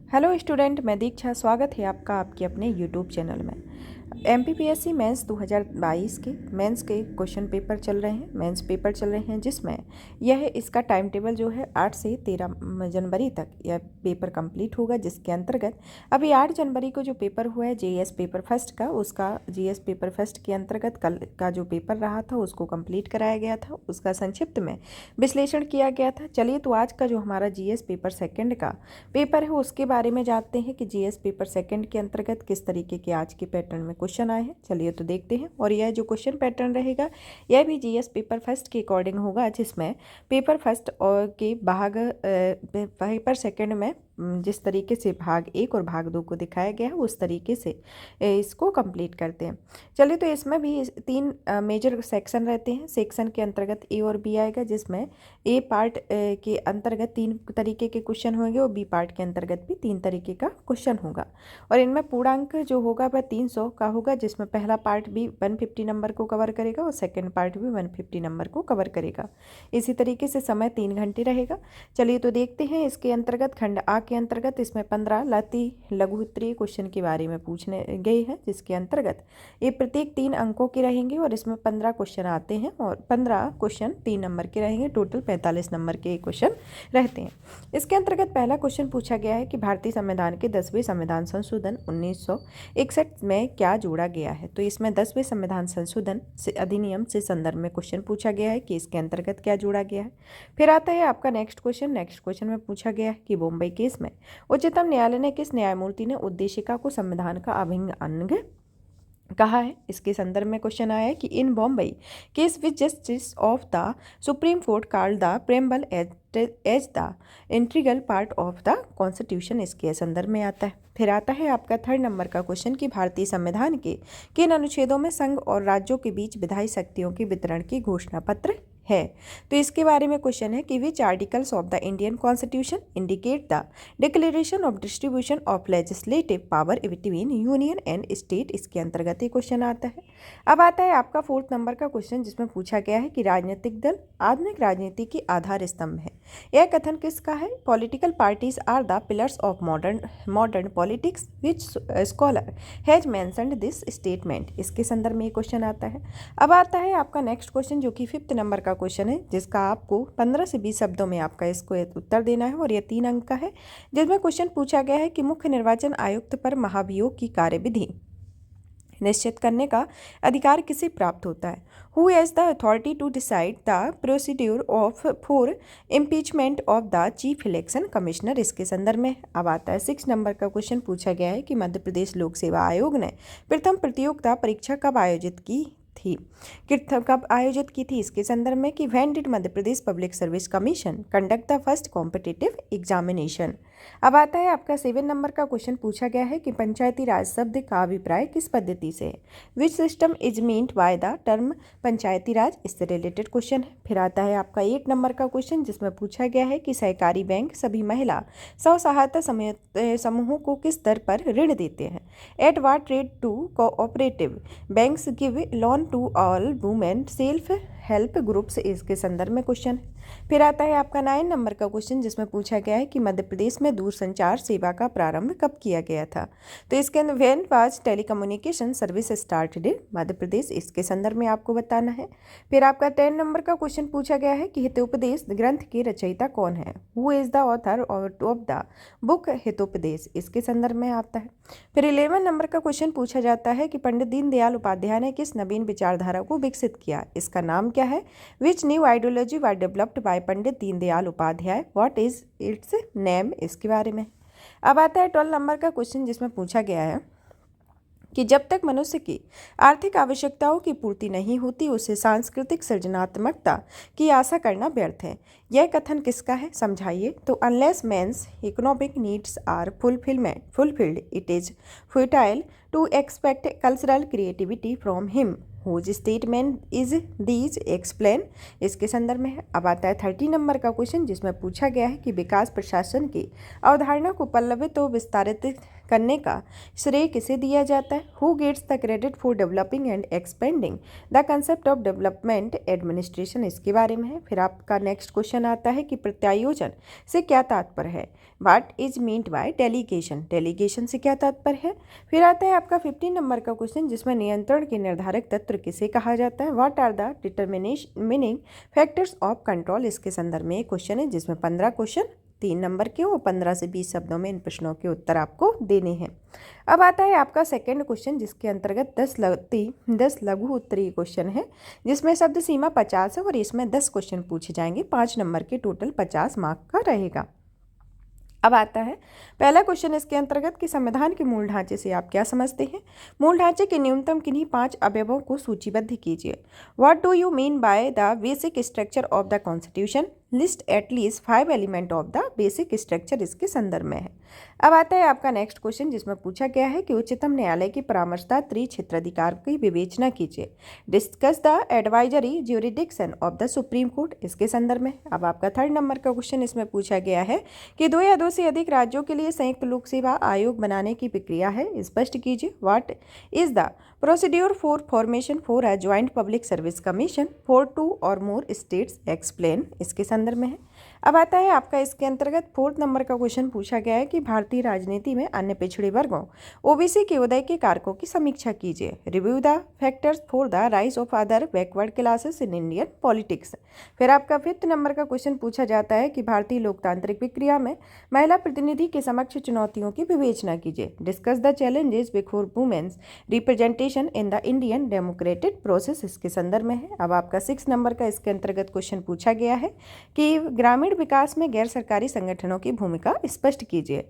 Hello student, मैं दीक्षा। स्वागत है आपका आपके अपने यूट्यूब चैनल में। एमपीपीएससी मेंस 2022 के मेंस के क्वेश्चन पेपर चल रहे हैं, मेंस पेपर चल रहे हैं, जिसमें इसका टाइम टेबल जो है 8 से 13 जनवरी तक यह पेपर कंप्लीट होगा। जिसके अंतर्गत अभी 8 जनवरी को जो पेपर हुआ है जीएस पेपर फर्स्ट का, उसका जीएस पेपर फर्स्ट के अंतर्गत कल का जो पेपर रहा था उसको कंप्लीट कराया गया था, उसका संक्षिप्त में विश्लेषण किया गया था। चलिए तो आज का जो हमारा जीएस पेपर सेकेंड का पेपर है उसके बारे में जानते हैं कि जीएस पेपर सेकंड के अंतर्गत किस तरीके के आज के पैटर्न में क्वेश्चन आए हैं। चलिए तो देखते हैं। और यह जो क्वेश्चन पैटर्न रहेगा यह भी जीएस पेपर फर्स्ट के अकॉर्डिंग होगा, जिसमें पेपर फर्स्ट और के पेपर सेकंड में जिस तरीके से भाग 1 और भाग 2 को दिखाया गया है उस तरीके से इसको कंप्लीट करते हैं। चलिए तो इसमें भी 3 मेजर सेक्शन रहते हैं। सेक्शन के अंतर्गत ए और बी आएगा, जिसमें ए पार्ट के अंतर्गत 3 तरीके के क्वेश्चन होंगे और बी पार्ट के अंतर्गत भी 3 तरीके का क्वेश्चन होगा। और इनमें पूर्णांक जो होगा वह 300 का होगा, जिसमें पहला पार्ट भी 150 नंबर को कवर करेगा और सेकेंड पार्ट भी 150 नंबर को कवर करेगा। इसी तरीके से समय 3 घंटे रहेगा। चलिए तो देखते हैं। इसके अंतर्गत खंड आ के अंतर्गत इसमें 15 लघु उत्तरीय क्वेश्चन के बारे में पूछने गए हैं, जिसके अंतर्गत ये प्रत्येक 3 अंकों के रहेंगे और इसमें 15 क्वेश्चन आते हैं और 15 क्वेश्चन 3 नंबर के रहेंगे। टोटल 45 नंबर के क्वेश्चन रहते हैं। इसके अंतर्गत पहला क्वेश्चन पूछा गया है कि भारतीय संविधान के 10वें संविधान संशोधन 1961 में क्या जोड़ा गया है। तो इसमें 10वें संविधान संशोधन से अधिनियम से संदर्भ में क्वेश्चन पूछा गया है कि इसके अंतर्गत क्या जोड़ा गया है। फिर आता है आपका नेक्स्ट क्वेश्चन में पूछा गया है कि बॉम्बे केस में उच्चतम न्यायालय ने किस न्यायमूर्ति ने उद्देशिका को संविधान का अभिन्न अंग कहा है। इसके संदर्भ में क्वेश्चन आया है कि in Bombay case which justice of the supreme court called the preamble as the integral part of the constitution, इसके संदर्भ में आता है। फिर आता है आपका 3rd नंबर का क्वेश्चन कि भारतीय संविधान के किन अनुच्छेदों में संघ और राज्यों के बीच विधायी शक्तियों के वितरण की घोषणा पत्र है। तो इसके बारे में क्वेश्चन है कि which articles of the Indian constitution indicate the declaration of distribution of legislative power between union and state, इसके अंतर्गत ये क्वेश्चन आता है। अब आता है आपका 4th नंबर का क्वेश्चन, जिसमें पूछा गया है कि राजनीतिक दल आधुनिक राजनीति की आधार स्तंभ है। यह कथन किसका है। Political parties are the pillars of modern politics which scholar has mentioned this statement, इसके संदर्भ में ये क्वेश्चन आता है। अब आता है आपका नेक्स्ट क्वेश्चन, जो कि 5th नंबर का क्वेश्चन है, जिसका आपको 15 से 20 शब्दों में आपका इसको उत्तर देना है और यह 3 अंक का है। जिसमें क्वेश्चन पूछा गया है कि मुख्य निर्वाचन आयुक्त पर महाभियोग की कार्यविधि निश्चित करने का अधिकार किसे प्राप्त होता है। Who has the authority to decide the procedure of for impeachment of the chief election commissioner, इसके संदर्भ में। अब आता है 6 नंबर का क्वेश्चन पूछा गया है कि मध्य प्रदेश लोक सेवा आयोग ने प्रथम प्रतियोगिता परीक्षा कब आयोजित की थी, इसके संदर्भ में कि when did Madhya Pradesh public service commission conduct the first competitive examination. अब आता है आपका 7 नंबर का क्वेश्चन पूछा गया है कि पंचायती राज शब्द का अभिप्राय किस पद्धति से है। Which system is meant by the term panchayati raj, इससे रिलेटेड क्वेश्चन है। फिर आता है आपका 8 नंबर का क्वेश्चन, जिसमें पूछा गया है कि सहकारी बैंक सभी महिला स्व सहायता समूहों को किस दर पर ऋण देते हैं। At what rate to cooperative banks give loan to all women self help groups, इसके संदर्भ में क्वेश्चन है। फिर आता है आपका 9 नंबर का क्वेश्चन, जिसमें पूछा गया है कि मध्य प्रदेश में दूरसंचार सेवा का प्रारंभ कब किया गया था। तो इसके अंदर when was telecommunication service started in Madhya Pradesh, इसके संदर्भ में आपको बताना है। फिर आपका 10 नंबर का क्वेश्चन पूछा गया है कि हितोपदेश ग्रंथ के रचयिता कौन है। Who is the author of the book Hitopadesha, इसके संदर्भ में आता है। फिर 11 नंबर का क्वेश्चन पूछा जाता है कि पंडित दीनदयाल उपाध्याय ने किस नवीन विचारधारा को विकसित किया, इसका नाम क्या है। Which new ideology were developed by Pandit Deendayal Upadhyay, what is its name, इसके बारे में। अब आता है 12 नंबर का क्वेश्चन, जिसमें पूछा गया है कि जब तक मनुष्य की आर्थिक आवश्यकताओं की पूर्ति नहीं होती उसे सांस्कृतिक सृजनात्मकता की आशा करना व्यर्थ है। यह कथन किसका है, समझाइए। तो unless men's economic needs are fulfilled it is futile to expect cultural creativity from him. Whose statement is these explain, इसके संदर्भ में है। अब आता है 30 नंबर का क्वेश्चन, जिसमें पूछा गया है कि विकास प्रशासन की अवधारणा को पल्लवित और विस्तारित करने का श्रेय किसे दिया जाता है? Who gets the credit for developing and expanding the concept of development administration, इसके बारे में है। फिर आपका नेक्स्ट क्वेश्चन आता है कि प्रत्यायोजन से क्या तात्पर्य है? What is meant bye delegation, delegation से क्या तात्पर्य है? फिर आता है आपका 15 नंबर का क्वेश्चन जिसमें नियंत्रण के निर्धारक तत्व किसे कहा जाता है? What are the determining factors of control, इसके संदर्भ में एक क्वेश्चन है जिसमें 15 क्वेश्चन 3 नंबर के और 15 से 20 शब्दों में इन प्रश्नों के उत्तर आपको देने हैं। अब आता है आपका सेकंड क्वेश्चन जिसके अंतर्गत 10 लघु उत्तरीय क्वेश्चन है जिसमें शब्द सीमा 50 है और इसमें 10 क्वेश्चन पूछे जाएंगे। 5 नंबर के टोटल 50 मार्क का रहेगा। अब आता है पहला क्वेश्चन इसके अंतर्गत कि संविधान के मूल ढांचे से आप क्या समझते हैं? मूल ढांचे के न्यूनतम किन्हीं 5 अवयवों को सूचीबद्ध कीजिए। What do you mean by the basic structure of the constitution? List at least 5 element of the basic structure, इसके संदर्भ में है। अब आता है आपका नेक्स्ट क्वेश्चन जिसमें पूछा गया है कि उच्चतम न्यायालय की परामर्शदाता त्रिक्षेत्राधिकार की विवेचना कीजिए। Discuss the advisory jurisdiction of the supreme court, इसके संदर्भ में। अब आपका 3rd नंबर का क्वेश्चन इसमें पूछा गया है कि 2 या 2 से अधिक राज्यों के लिए संयुक्त लोक सेवा आयोग बनाने की प्रक्रिया है, स्पष्ट कीजिए। What is the procedure for formation for a joint public service commission for 2 और मोर स्टेट्स, एक्सप्लेन, इसके संदर्भ में है। अब आता है आपका इसके अंतर्गत 4th नंबर का क्वेश्चन पूछा गया है कि भारतीय राजनीति में अन्य पिछड़े वर्गों ओबीसी के उदय के कारकों की समीक्षा कीजिए। Review the factors for the rise of other backward classes in Indian politics. फिर आपका 5th नंबर का क्वेश्चन पूछा जाता है कि भारतीय लोकतांत्रिक प्रक्रिया में महिला प्रतिनिधि के समक्ष चुनौतियों की विवेचना कीजिए। Discuss the challenges before women's representation in the Indian democratic process, इसके संदर्भ में है। अब आपका 6 नंबर का इसके अंतर्गत क्वेश्चन पूछा गया है कि ग्रामीण विकास में गैर सरकारी संगठनों की भूमिका स्पष्ट कीजिए।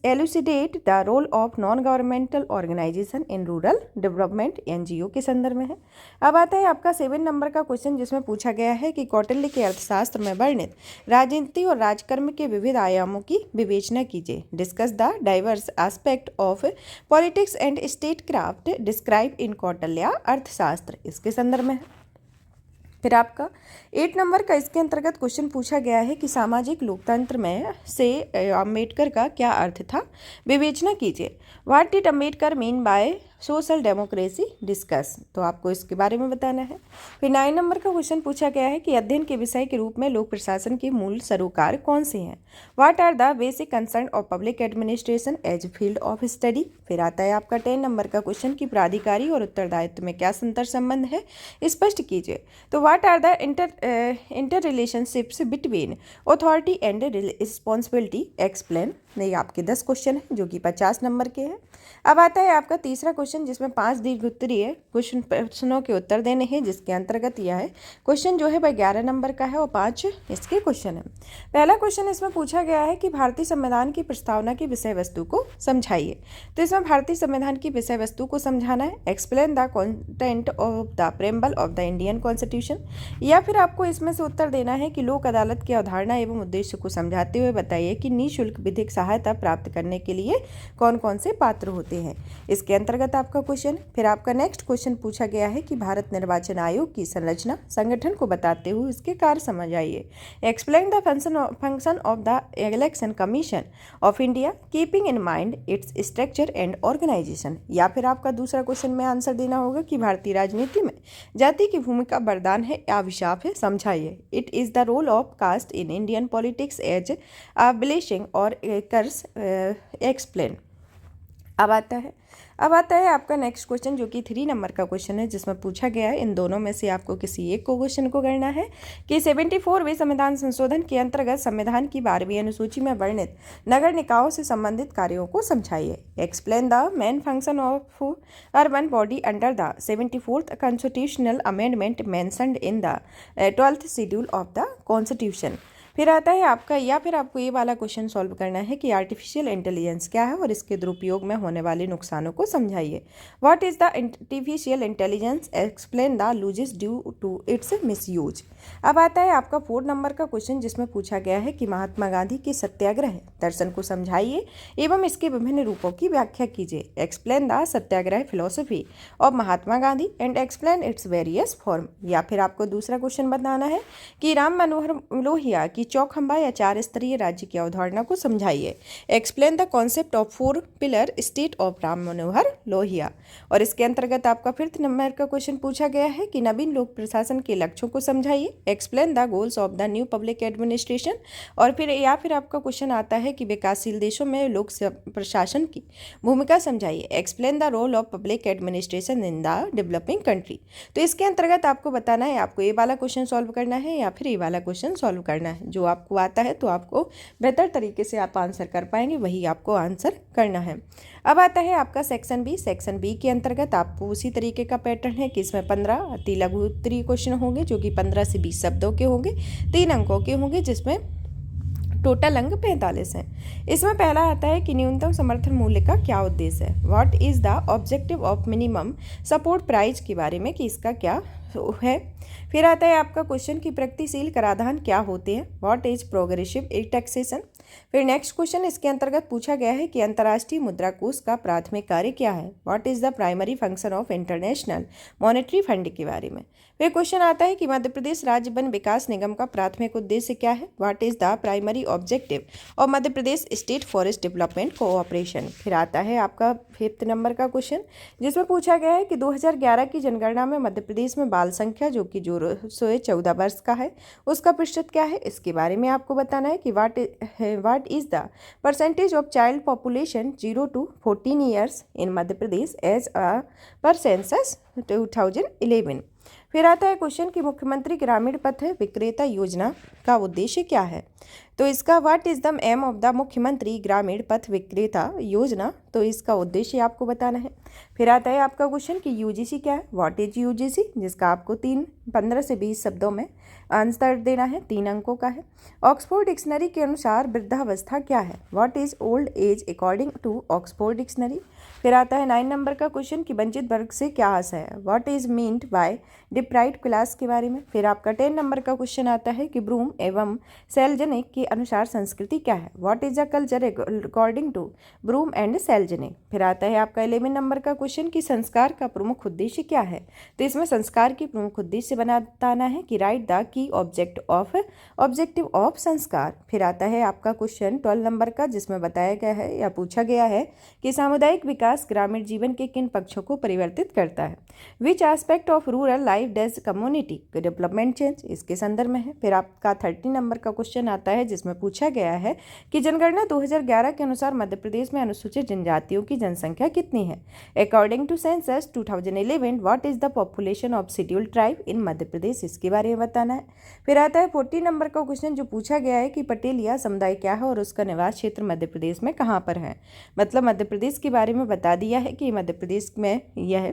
Elucidate the role of non governmental organisation in rural development, NGO, के संदर्भ में है। अब आता है आपका 7 नंबर का क्वेश्चन जिसमें पूछा गया है कि कौटिल्य के अर्थशास्त्र में वर्णित राजनीति और राजकर्म के विविध आयामों की विवेचना कीजिए। Discuss the diverse aspect of politics and state craft describe in Kautilya अर्थशास्त्र, इसके संदर्भ में है। फिर आपका 8 नंबर का इसके अंतर्गत क्वेश्चन पूछा गया है कि सामाजिक लोकतंत्र में से अम्बेडकर का क्या अर्थ था, विवेचना कीजिए। What did Ambedkar mean by social democracy, discuss, तो आपको इसके बारे में बताना है। फिर 9 नंबर का क्वेश्चन पूछा गया है कि अध्ययन के विषय के रूप में लोक प्रशासन के मूल सरोकार कौन से हैं? What are the basic concern of public administration as field of study. फिर आता है आपका 10 नंबर का क्वेश्चन कि प्राधिकारी और उत्तरदायित्व में क्या अंतर संबंध है, स्पष्ट कीजिए। तो what are the inter relationships between authority and responsibility, explain. नहीं, आपके 10 क्वेश्चन हैं जो कि 50 नंबर के हैं। अब आता है आपका तीसरा क्वेश्चन जिसमें 5 दीर्घ उत्तरीय प्रश्नों के उत्तर देने हैं, जिसके अंतर्गत यह है क्वेश्चन जो है वह 11 नंबर का है और 5 इसके क्वेश्चन है। पहला क्वेश्चन इसमें पूछा गया है कि भारतीय संविधान की प्रस्तावना की विषय वस्तु को समझाइए। तो इसमें भारतीय संविधान की विषय वस्तु को समझाना है। Explain the content of the preamble of the Indian constitution, या फिर आपको इसमें से उत्तर देना है कि लोक अदालत की अवधारणा एवं उद्देश्य को समझाते हुए बताइए कि निःशुल्क विधिक सहायता प्राप्त करने के लिए कौन कौन से पात्र होते हैं, इसके अंतर्गत आपका क्वेश्चन। फिर आपका नेक्स्ट क्वेश्चन पूछा गया है कि भारत निर्वाचन आयोग की संरचना संगठन को बताते हुए इसके कार्य समझाइए। Explain the function of the election commission of India keeping in mind its structure and organisation, या फिर आपका दूसरा क्वेश्चन में आंसर देना होगा कि भारतीय राजनीति में जाति की भूमिका वरदान है या अभिशाप है, समझाइए। It is the role of caste in Indian politics as a blessing और कर्स, एक्सप्लेन। अब आता है आपका नेक्स्ट क्वेश्चन जो कि 3 नंबर का क्वेश्चन है जिसमें पूछा गया है इन दोनों में से आपको किसी एक को क्वेश्चन को करना है कि 74वें संविधान संशोधन के अंतर्गत संविधान की 12वीं अनुसूची में वर्णित नगर निकायों से संबंधित कार्यों को समझाइए। Explain the main function of urban body under the 74th constitutional amendment mentioned in the 12th schedule of the constitution. फिर आता है आपका, या फिर आपको ये वाला क्वेश्चन सॉल्व करना है कि आर्टिफिशियल इंटेलिजेंस क्या है और इसके दुरुपयोग में होने वाले नुकसानों को समझाइए। What is the artificial intelligence, explain the losses due to its misuse. अब आता है आपका 4 नंबर का क्वेश्चन जिसमें पूछा गया है कि महात्मा गांधी के सत्याग्रह दर्शन को समझाइए एवं इसके विभिन्न रूपों की व्याख्या कीजिए। Explain the Satyagraha philosophy of Mahatma Gandhi and explain its various form, या फिर आपको दूसरा क्वेश्चन बताना है कि राम मनोहर लोहिया की चौखंबा या 4 स्तरीय राज्य की अवधारणा को समझाइए। Explain the concept of 4 pillar state of Ram Manohar Lohia. और इसके अंतर्गत आपका 5th नंबर का क्वेश्चन पूछा गया है कि नवीन लोक प्रशासन के लक्ष्यों को समझाइए। Explain the goals of the new public administration. और फिर आपका क्वेश्चन आता है कि विकासशील देशों में लोक प्रशासन की भूमिका समझाइए। Explain the role of public administration in the developing country. तो इसके अंतर्गत आपको बताना है आपको ये वाला क्वेश्चन सॉल्व करना है या फिर ये वाला क्वेश्चन सॉल्व करना है। जो आपको आता है तो आपको बेहतर तरीके से आप आंसर कर पाएंगे, वही आपको आंसर करना है। अब आता है आपका सेक्शन बी। सेक्शन बी के अंतर्गत आपको उसी तरीके का पैटर्न है कि इसमें 15 अति लघु उत्तरीय क्वेश्चन होंगे जो कि 15 से 20 शब्दों के होंगे, 3 अंकों के होंगे, जिसमें टोटल अंक 45 हैं। इसमें पहला आता है कि न्यूनतम समर्थन मूल्य का क्या उद्देश्य है। What is the objective of minimum support price के बारे में कि इसका क्या है। फिर आता है आपका क्वेश्चन की प्रगतिशील कराधान क्या होते हैं। What is progressive taxation. फिर नेक्स्ट क्वेश्चन इसके अंतर्गत पूछा गया है कि अंतर्राष्ट्रीय मुद्रा कोष का प्राथमिक कार्य क्या है। What is the primary function of international monetary fund के बारे में। फिर क्वेश्चन आता है कि मध्य प्रदेश राज्य वन विकास निगम का प्राथमिक उद्देश्य क्या है। What is the primary objective of Madhya Pradesh state forest development cooperation. फिर आता है आपका 5th नंबर का क्वेश्चन जिसमें पूछा गया है कि 2011 की जनगणना में मध्य प्रदेश में बाल संख्या जो कि 14 वर्ष का है उसका प्रतिशत क्या है। इसके बारे में आपको बताना है कि what is the percentage of child population 0 to 14 years in Madhya Pradesh as per census 2011। फिर आता है क्वेश्चन कि मुख्यमंत्री ग्रामीण पथ विक्रेता योजना का उद्देश्य क्या है। तो इसका what is the aim of the Mukhyamantri Gramin पथ विक्रेता योजना, तो इसका उद्देश्य आपको बताना है। फिर आता है आपका क्वेश्चन कि यूजीसी क्या है। व्हाट इज यूजीसी, जिसका आपको 15 से 20 शब्दों में आंसर देना है, 3 अंकों का है। ऑक्सफोर्ड डिक्शनरी के अनुसार वृद्धावस्था क्या है। What is old age according to Oxford dictionary. फिर आता है 9 नंबर का क्वेश्चन कि वंचित वर्ग से क्या आशय है। What is meant bye deprived class के बारे में। फिर आपका 10 नंबर का क्वेश्चन आता है कि ब्रूम एवं सेल्जनिक के अनुसार संस्कृति क्या है। What is the culture according to Broom and Selznick. फिर आता है आपका 11 नंबर का क्वेश्चन कि संस्कार का प्रमुख उद्देश्य क्या है। तो इसमें संस्कार की प्रमुख उद्देश्य बताना है कि right the key objective of संस्कार। फिर आता है आपका क्वेश्चन 12 नंबर का जिसमें बताया गया है या पूछा गया है कि सामुदायिक विकास ग्रामीण जीवन के किन पक्षों को परिवर्तित करता है। Which aspect of rural life does community development change, इसके संदर्भ में है। फिर आपका 30 नंबर का क्वेश्चन आता है जिसमें पूछा गया है कि जनगणना 2011 के अनुसार मध्य प्रदेश में अनुसूचित जनजातियों की जनसंख्या कितनी है। According to census 2011 what is the population of scheduled tribe in Madhya Pradesh, इसके बारे में बताना है। फिर आता है 40 नंबर का क्वेश्चन जो पूछा गया है कि पटेलिया समुदाय क्या है और उसका निवास क्षेत्र मध्य प्रदेश में कहाँ पर है। मतलब मध्य प्रदेश के बारे में बता दिया है कि मध्य प्रदेश में यह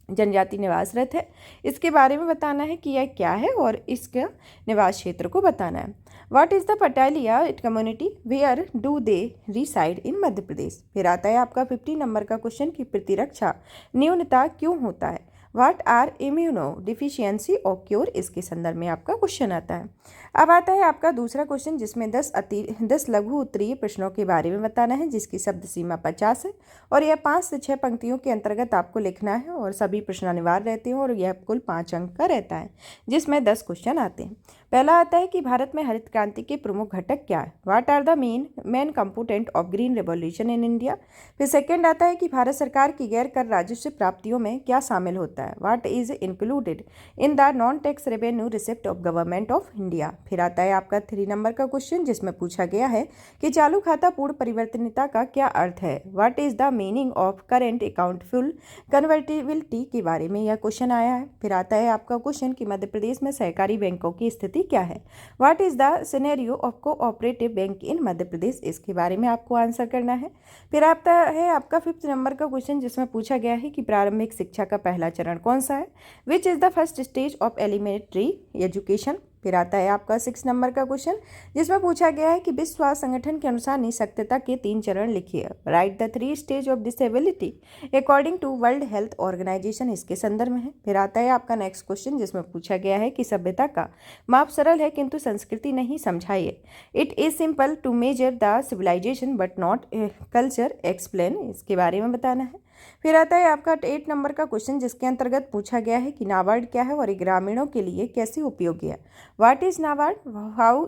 जनजाति निवासरत है, इसके बारे में बताना है कि यह क्या है और इसका निवास क्षेत्र को बताना है। What is the Patelia community, where do they reside in Madhya Pradesh. फिर आता है आपका 50 नंबर का क्वेश्चन की प्रतिरक्षा न्यूनता क्यों होता है। व्हाट आर इम्यूनो डिफिशियंसी और क्योर, इसके संदर्भ में आपका क्वेश्चन आता है। अब आता है आपका दूसरा क्वेश्चन जिसमें 10 लघु उत्तरीय प्रश्नों के बारे में बताना है जिसकी शब्द सीमा 50 है और यह 5 से 6 पंक्तियों के अंतर्गत आपको लिखना है और सभी प्रश्न अनिवार्य रहते हैं और यह कुल 5 अंक का रहता है जिसमें 10 क्वेश्चन आते हैं। पहला आता है कि भारत में हरित क्रांति के प्रमुख घटक क्या है। What are the main component of green revolution in India. फिर सेकेंड आता है कि भारत सरकार की गैर कर राजस्व प्राप्तियों में क्या शामिल होता है। What is included in the non tax revenue receipt of government of India. फिर आता है आपका 3 नंबर का क्वेश्चन जिसमें पूछा गया है कि चालू खाता पूर्ण परिवर्तनीयता का क्या अर्थ है। What is the meaning of current account full convertibility के बारे में यह क्वेश्चन आया है। फिर आता है आपका क्वेश्चन कि मध्य प्रदेश में सहकारी बैंकों की स्थिति क्या है। What is the scenario of cooperative bank in Madhya Pradesh, इसके बारे में आपको आंसर करना है। फिर आता है आपका 5th नंबर का क्वेश्चन जिसमें पूछा गया है कि प्रारंभिक शिक्षा का पहला चरण कौन सा है। Which is the first stage of elementary education. फिर आता है आपका 6 नंबर का क्वेश्चन जिसमें पूछा गया है कि विश्व स्वास्थ्य संगठन के अनुसार निःशक्तता के 3 चरण लिखिए। Write the 3 stage of disability according to world health organisation, इसके संदर्भ में है। फिर आता है आपका नेक्स्ट क्वेश्चन जिसमें पूछा गया है कि सभ्यता का माप सरल है किंतु संस्कृति नहीं, समझाइए। It is simple to measure the civilisation but not culture, explain, इसके बारे में बताना है। फिर आता है आपका 8 नंबर का क्वेश्चन, जिसके अंतर्गत पूछा गया है कि नाबार्ड क्या है और ये ग्रामीणों के लिए कैसे उपयोगी है। What is NABARD, how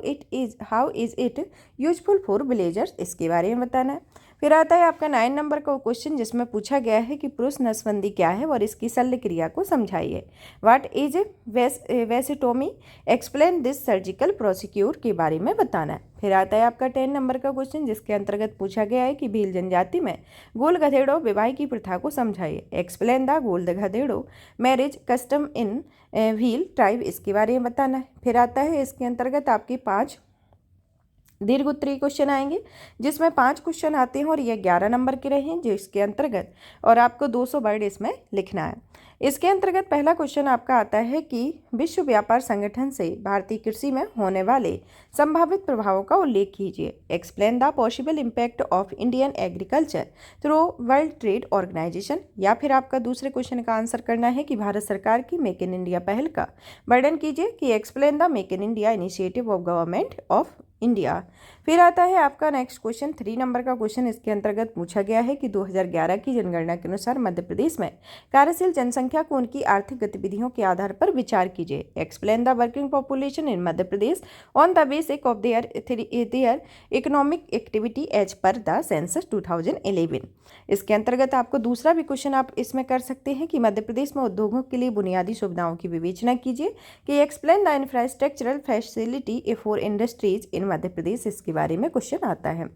is it useful for villagers, इसके बारे में बताना है। फिर आता है आपका 9 नंबर का क्वेश्चन, जिसमें पूछा गया है कि पुरुष नसबंदी क्या है और इसकी शल्य क्रिया को समझाइए। What is vasectomy, explain this surgical procedure के बारे में बताना है। फिर आता है आपका 10 नंबर का क्वेश्चन, जिसके अंतर्गत पूछा गया है कि भील जनजाति में गोल गधेड़ों विवाह की प्रथा को समझाइए। Explain the Gol Gadhedo marriage custom in Bhil tribe, इसके बारे में बताना है। फिर आता है इसके अंतर्गत आपके 5 दीर्घ उत्तरीय क्वेश्चन आएंगे, जिसमें 5 क्वेश्चन आते हैं और ये 11 नंबर के रहे हैं जिसके अंतर्गत, और आपको 200 वर्ड इसमें लिखना है। इसके अंतर्गत पहला क्वेश्चन आपका आता है कि विश्व व्यापार संगठन से भारतीय कृषि में होने वाले संभावित प्रभावों का उल्लेख कीजिए। Explain the possible impact of Indian agriculture through world trade organisation. या फिर आपका दूसरे क्वेश्चन का आंसर करना है कि भारत सरकार की मेक इन इंडिया पहल का वर्णन कीजिए, कि explain the make in India initiative of government of India. फिर आता है आपका नेक्स्ट क्वेश्चन 3 नंबर का क्वेश्चन, इसके अंतर्गत पूछा गया है कि 2011 की जनगणना के अनुसार मध्य प्रदेश में कार्यशील जनसंख्या को उनकी आर्थिक गतिविधियों के आधार पर विचार कीजिए। Explain the working population in Madhya Pradesh on the basis of their economic activity as per the census 2011। इसके अंतर्गत आपको दूसरा भी क्वेश्चन आप इसमें कर सकते हैं कि मध्य प्रदेश में उद्योगों के लिए बुनियादी सुविधाओं की विवेचना कीजिए, कि explain the infrastructural facility for industries in Madhya Pradesh, इसके बारे में क्वेश्चन आता है।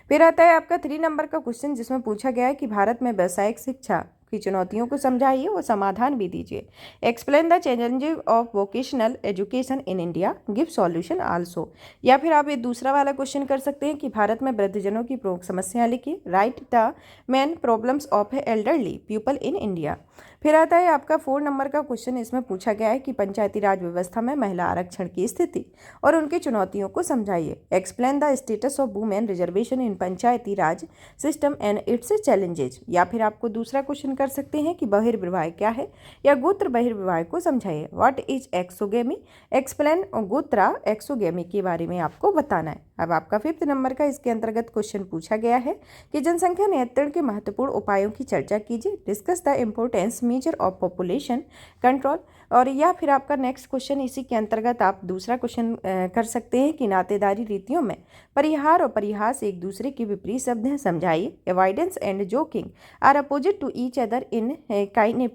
फिर आता है आपका 3 नंबर का क्वेश्चन, जिसमें पूछा गया है कि भारत में व्यावसायिक शिक्षा की चुनौतियों को समझाइए और समाधान भी दीजिए। Explain the challenges of vocational education in India, give solution also. या फिर आप ये दूसरा वाला क्वेश्चन कर सकते हैं कि भारत में वृद्धजनों की प्रमुख समस्याएं लिखिए। Write the main problems of elderly people in India. फिर आता है आपका 4 नंबर का क्वेश्चन, इसमें पूछा गया है कि पंचायती राज व्यवस्था में महिला आरक्षण की स्थिति और उनकी चुनौतियों को समझाइए। Explain the status of women reservation in Panchayati Raj system and it's challenges. या फिर आपको दूसरा क्वेश्चन कर सकते हैं कि बहिर्विवाह क्या है, या गोत्र बहिर्विवाह को समझाइए। व्हाट इज एक्सोगेमी, एक्सप्लेन गोत्रा एक्सोगेमी के बारे में आपको बताना है। अब आपका 5th नंबर का इसके अंतर्गत क्वेश्चन पूछा गया है कि जनसंख्या नियंत्रण के महत्वपूर्ण उपायों की चर्चा कीजिए। Discuss the importance measure of population control. और या फिर आपका नेक्स्ट क्वेश्चन इसी के अंतर्गत आप दूसरा क्वेश्चन कर सकते हैं कि नातेदारी रीतियों में परिहार और परिहास एक दूसरे के विपरीत शब्द हैं, समझाइए। Avoidance and joking are opposite to each other in kind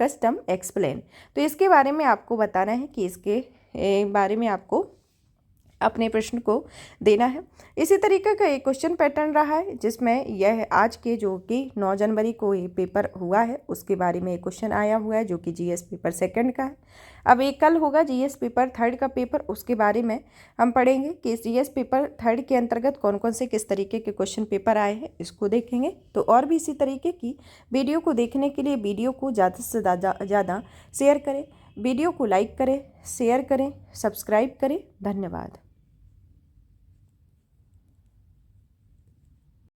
custom, explain. तो इसके बारे में आपको बताना है कि इसके बारे में आपको अपने प्रश्न को देना है। इसी तरीके का एक क्वेश्चन पैटर्न रहा है, जिसमें यह आज के जो कि 9 जनवरी को ये पेपर हुआ है उसके बारे में एक क्वेश्चन आया हुआ है, जो कि जीएस पेपर 2 का है। अब एक कल होगा जीएस पेपर 3 का पेपर, उसके बारे में हम पढ़ेंगे कि जीएस पेपर 3 के अंतर्गत कौन कौन से किस तरीके के क्वेश्चन पेपर आए हैं, इसको देखेंगे। तो और भी इसी तरीके की वीडियो को देखने के लिए वीडियो को ज़्यादा से ज़्यादा शेयर करें, वीडियो को लाइक करें, शेयर करें, सब्सक्राइब करें। धन्यवाद।